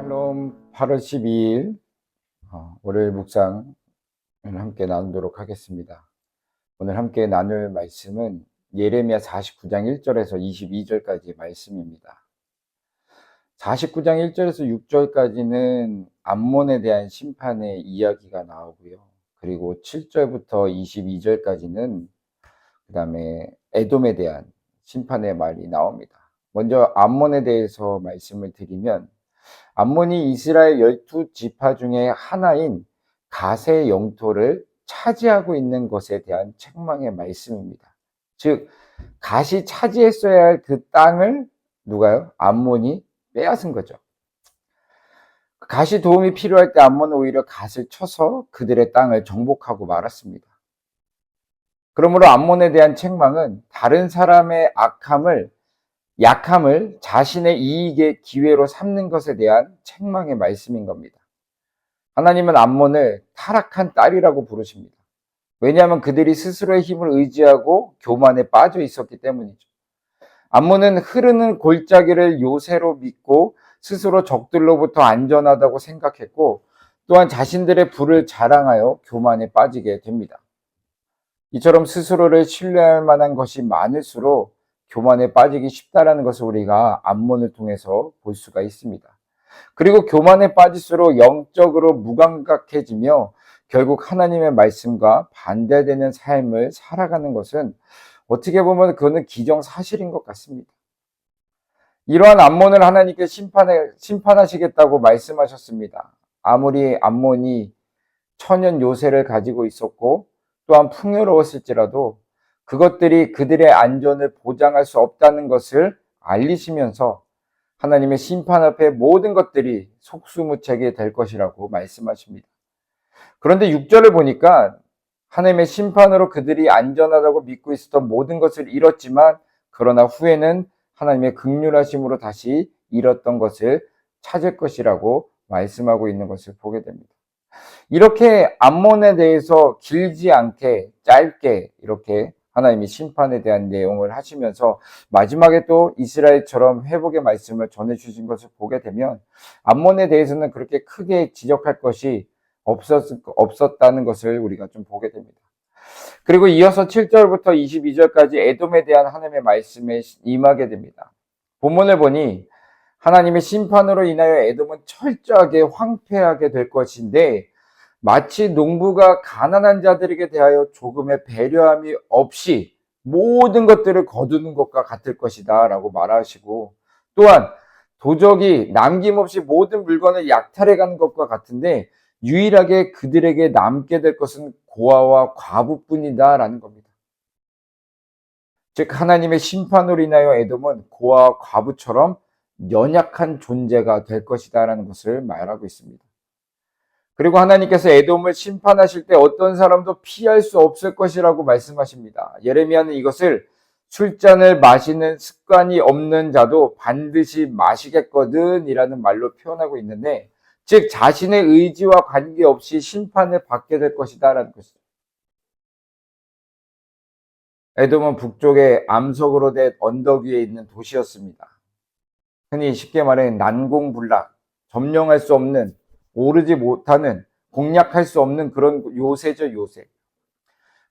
샬롬. 8월 12일 월요일 묵상을 함께 나누도록 하겠습니다. 오늘 함께 나눌 말씀은 예레미야 49장 1절에서 22절까지 말씀입니다. 49장 1절에서 6절까지는 암몬에 대한 심판의 이야기가 나오고요. 그리고 7절부터 22절까지는 그 다음에 에돔에 대한 심판의 말이 나옵니다. 먼저 암몬에 대해서 말씀을 드리면, 암몬이 이스라엘 12지파 중에 하나인 갓의 영토를 차지하고 있는 것에 대한 책망의 말씀입니다. 즉, 갓이 차지했어야 할 그 땅을 누가요? 암몬이 빼앗은 거죠. 갓이 도움이 필요할 때 암몬은 오히려 갓을 쳐서 그들의 땅을 정복하고 말았습니다. 그러므로 암몬에 대한 책망은 다른 사람의 약함을 자신의 이익의 기회로 삼는 것에 대한 책망의 말씀인 겁니다. 하나님은 암몬을 타락한 딸이라고 부르십니다. 왜냐하면 그들이 스스로의 힘을 의지하고 교만에 빠져 있었기 때문이죠. 암몬은 흐르는 골짜기를 요새로 믿고 스스로 적들로부터 안전하다고 생각했고, 또한 자신들의 부를 자랑하여 교만에 빠지게 됩니다. 이처럼 스스로를 신뢰할 만한 것이 많을수록 교만에 빠지기 쉽다라는 것을 우리가 암몬을 통해서 볼 수가 있습니다. 그리고 교만에 빠질수록 영적으로 무감각해지며 결국 하나님의 말씀과 반대되는 삶을 살아가는 것은 어떻게 보면 그거는 기정사실인 것 같습니다. 이러한 암몬을 하나님께 심판하시겠다고 말씀하셨습니다. 아무리 암몬이 천연 요새를 가지고 있었고 또한 풍요로웠을지라도 그것들이 그들의 안전을 보장할 수 없다는 것을 알리시면서 하나님의 심판 앞에 모든 것들이 속수무책이 될 것이라고 말씀하십니다. 그런데 6절을 보니까 하나님의 심판으로 그들이 안전하다고 믿고 있었던 모든 것을 잃었지만, 그러나 후에는 하나님의 긍휼하심으로 다시 잃었던 것을 찾을 것이라고 말씀하고 있는 것을 보게 됩니다. 이렇게 암몬에 대해서 길지 않게 짧게 이렇게 하나님이 심판에 대한 내용을 하시면서 마지막에 또 이스라엘처럼 회복의 말씀을 전해주신 것을 보게 되면 암몬에 대해서는 그렇게 크게 지적할 것이 없었다는 것을 우리가 좀 보게 됩니다. 그리고 이어서 7절부터 22절까지 에돔에 대한 하나님의 말씀에 임하게 됩니다. 본문을 보니 하나님의 심판으로 인하여 에돔은 철저하게 황폐하게 될 것인데, 마치 농부가 가난한 자들에게 대하여 조금의 배려함이 없이 모든 것들을 거두는 것과 같을 것이다 라고 말하시고, 또한 도적이 남김없이 모든 물건을 약탈해가는 것과 같은데 유일하게 그들에게 남게 될 것은 고아와 과부뿐이다 라는 겁니다. 즉, 하나님의 심판으로 인하여 에돔은 고아와 과부처럼 연약한 존재가 될 것이다 라는 것을 말하고 있습니다. 그리고 하나님께서 에돔을 심판하실 때 어떤 사람도 피할 수 없을 것이라고 말씀하십니다. 예레미야는 이것을 술잔을 마시는 습관이 없는 자도 반드시 마시겠거든 이라는 말로 표현하고 있는데, 즉 자신의 의지와 관계없이 심판을 받게 될 것이다 라는 것이죠. 에돔은 북쪽의 암석으로 된 언덕 위에 있는 도시였습니다. 흔히 쉽게 말해 난공불락, 점령할 수 없는, 오르지 못하는, 공략할 수 없는 그런 요새죠, 요새.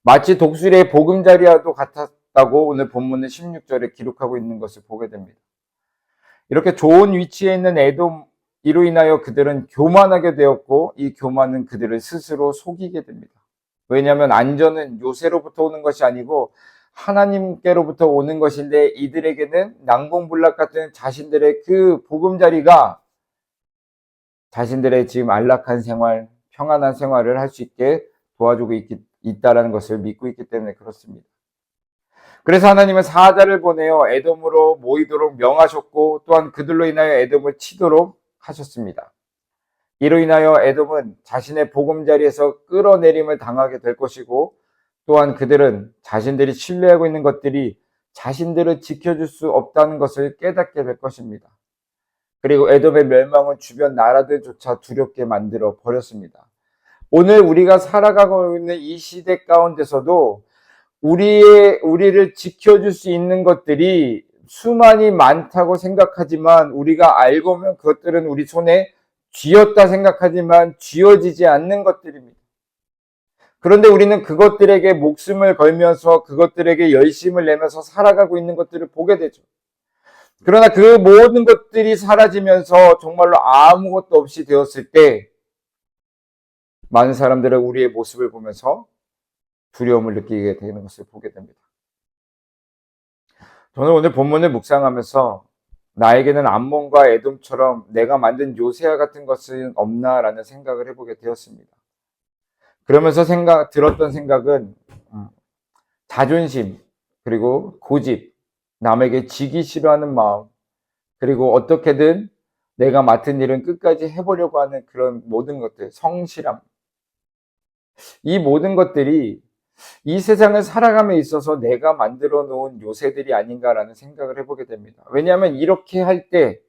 마치 독수리의 보금자리와도 같았다고 오늘 본문의 16절에 기록하고 있는 것을 보게 됩니다. 이렇게 좋은 위치에 있는 에돔, 이로 인하여 그들은 교만하게 되었고, 이 교만은 그들을 스스로 속이게 됩니다. 왜냐하면 안전은 요새로부터 오는 것이 아니고 하나님께로부터 오는 것인데, 이들에게는 난공불락 같은 자신들의 그 보금자리가 자신들의 지금 안락한 생활, 평안한 생활을 할 수 있게 도와주고 있다는 것을 믿고 있기 때문에 그렇습니다. 그래서 하나님은 사자를 보내어 에돔으로 모이도록 명하셨고, 또한 그들로 인하여 에돔을 치도록 하셨습니다. 이로 인하여 에돔은 자신의 보금자리에서 끌어내림을 당하게 될 것이고, 또한 그들은 자신들이 신뢰하고 있는 것들이 자신들을 지켜줄 수 없다는 것을 깨닫게 될 것입니다. 그리고 에돔의 멸망은 주변 나라들조차 두렵게 만들어 버렸습니다. 오늘 우리가 살아가고 있는 이 시대 가운데서도 우리를 지켜줄 수 있는 것들이 수많이 많다고 생각하지만, 우리가 알고 보면 그것들은 우리 손에 쥐었다 생각하지만 쥐어지지 않는 것들입니다. 그런데 우리는 그것들에게 목숨을 걸면서 그것들에게 열심을 내면서 살아가고 있는 것들을 보게 되죠. 그러나 그 모든 것들이 사라지면서 정말로 아무것도 없이 되었을 때 많은 사람들은 우리의 모습을 보면서 두려움을 느끼게 되는 것을 보게 됩니다. 저는 오늘 본문을 묵상하면서 나에게는 암몬과 에돔처럼 내가 만든 요새와 같은 것은 없나라는 생각을 해보게 되었습니다. 그러면서 들었던 생각은 자존심, 그리고 고집, 남에게 지기 싫어하는 마음, 그리고 어떻게든 내가 맡은 일은 끝까지 해보려고 하는 그런 모든 것들, 성실함. 이 모든 것들이 이 세상을 살아감에 있어서 내가 만들어 놓은 요새들이 아닌가라는 생각을 해보게 됩니다. 왜냐하면 이렇게 할 때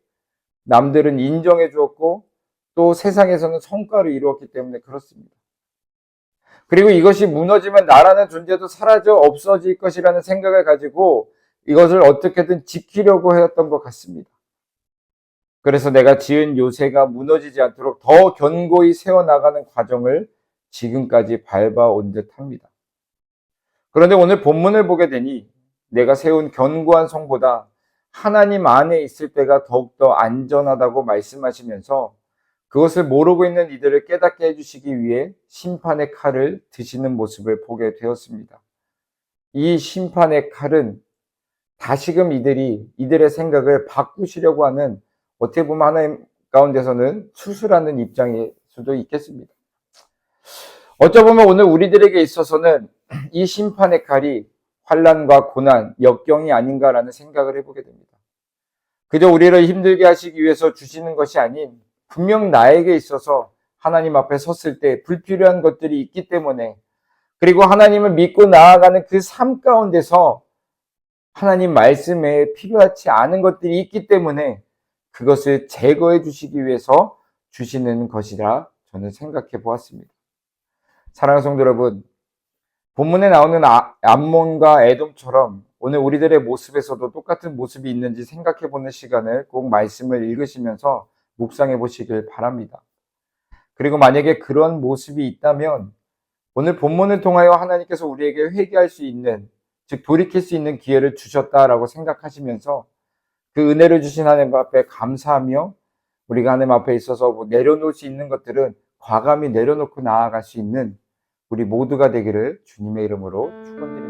남들은 인정해 주었고 또 세상에서는 성과를 이루었기 때문에 그렇습니다. 그리고 이것이 무너지면 나라는 존재도 사라져 없어질 것이라는 생각을 가지고 이것을 어떻게든 지키려고 했던 것 같습니다. 그래서 내가 지은 요새가 무너지지 않도록 더 견고히 세워나가는 과정을 지금까지 밟아온 듯 합니다. 그런데 오늘 본문을 보게 되니 내가 세운 견고한 성보다 하나님 안에 있을 때가 더욱더 안전하다고 말씀하시면서 그것을 모르고 있는 이들을 깨닫게 해주시기 위해 심판의 칼을 드시는 모습을 보게 되었습니다. 이 심판의 칼은 다시금 이들의 생각을 바꾸시려고 하는 어떻게 보면 하나님 가운데서는 수술하는 입장일 수도 있겠습니다. 어쩌보면 오늘 우리들에게 있어서는 이 심판의 칼이 환난과 고난, 역경이 아닌가라는 생각을 해보게 됩니다. 그저 우리를 힘들게 하시기 위해서 주시는 것이 아닌 분명 나에게 있어서 하나님 앞에 섰을 때 불필요한 것들이 있기 때문에 그리고 하나님을 믿고 나아가는 그 삶 가운데서 하나님 말씀에 필요하지 않은 것들이 있기 때문에 그것을 제거해 주시기 위해서 주시는 것이라 저는 생각해 보았습니다. 사랑하는 성도 여러분, 본문에 나오는 암몬과 에돔처럼 오늘 우리들의 모습에서도 똑같은 모습이 있는지 생각해 보는 시간을 꼭 말씀을 읽으시면서 묵상해 보시길 바랍니다. 그리고 만약에 그런 모습이 있다면 오늘 본문을 통하여 하나님께서 우리에게 회개할 수 있는, 즉 돌이킬 수 있는 기회를 주셨다라고 생각하시면서 그 은혜를 주신 하나님 앞에 감사하며 우리가 하나님 앞에 있어서 내려놓을 수 있는 것들은 과감히 내려놓고 나아갈 수 있는 우리 모두가 되기를 주님의 이름으로 축원드립니다.